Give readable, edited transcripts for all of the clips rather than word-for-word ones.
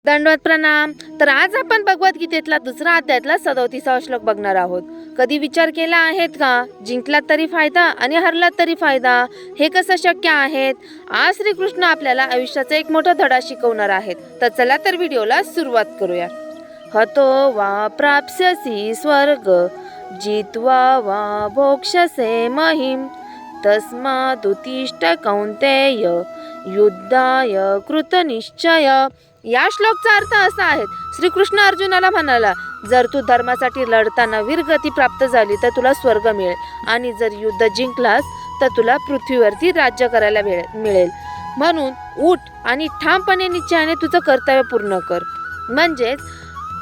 दंडवत प्रणाम. तर आज आपण भगवद्गीतेतला दुसरा अध्यायातला 37वा श्लोक बघणार आहोत. कधी विचार केला आहेत का, जिंकला तरी फायदा आणि हरला तरी फायदा, हे कसं शक्य आहेत? आज श्रीकृष्ण आपल्याला आयुष्याचा एक मोठा धडा शिकवणार आहेत. तर चला तर व्हिडिओला सुरुवात करूया. हतो वा प्राप्स्यसि स्वर्ग जित्वा वा भोक्ष्यसे महिम तस्मादुत्तिष्ठ कौन्तेय युद्धाय कृतनिश्चय. या श्लोकचा अर्थ असा आहे, श्रीकृष्ण अर्जुनाला म्हणाला, जर तू धर्मासाठी लढताना वीरगती प्राप्त झाली तर तुला स्वर्ग मिळेल आणि जर युद्ध जिंकलास तर तुला पृथ्वीवरती राज्य करायला मिळेल. म्हणून उठ आणि ठामपणे निश्चयाने तुझं कर्तव्य पूर्ण कर. म्हणजेच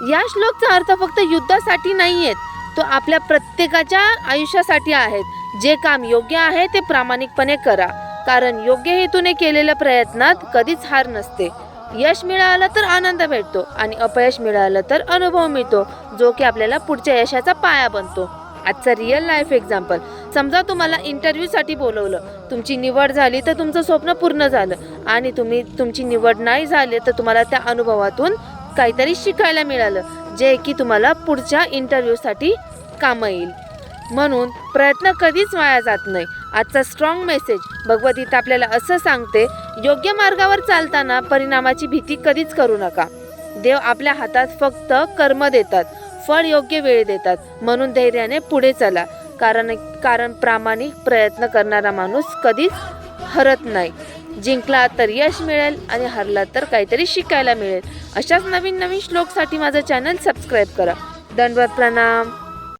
या श्लोकचा अर्थ फक्त युद्धासाठी नाही आहेत, तो आपल्या प्रत्येकाच्या आयुष्यासाठी आहेत. जे काम योग्य आहे ते प्रामाणिकपणे करा, कारण योग्य हेतूने केलेल्या प्रयत्नात कधीच हार नसते. यश मिळालं तर आनंद भेटतो आणि अपयश मिळालं तर अनुभव मिळतो, जो की आपल्याला पुढच्या यशाचा पाया बनतो. आजचा रिअल लाईफ एक्झाम्पल. समजा तुम्हाला इंटरव्ह्यूसाठी बोलवलं, तुमची निवड झाली तर तुमचं स्वप्न पूर्ण झालं आणि तुमची निवड नाही झाली तर तुम्हाला त्या अनुभवातून काहीतरी शिकायला मिळालं, जे की तुम्हाला पुढच्या इंटरव्ह्यूसाठी कामं येईल. म्हणून प्रयत्न कधीच वाया जात नाही. आजचा स्ट्रॉंग मेसेज. भगवद्गीता आपल्याला असं सांगते, योग्य मार्गावर चालताना परिणामाची भीती कधीच करू नका. देव आपल्या हातात फक्त कर्म देतात, फळ योग्य वेळी देतात. म्हणून धैर्याने पुढे चला, कारण प्रामाणिक प्रयत्न करणारा माणूस कधीच हरत नाही. जिंकला तर यश मिळेल आणि हरला तर काहीतरी शिकायला मिळेल. अशाच नवीन नवीन श्लोकसाठी माझं चॅनल सबस्क्राईब करा. दंडवत प्रणाम.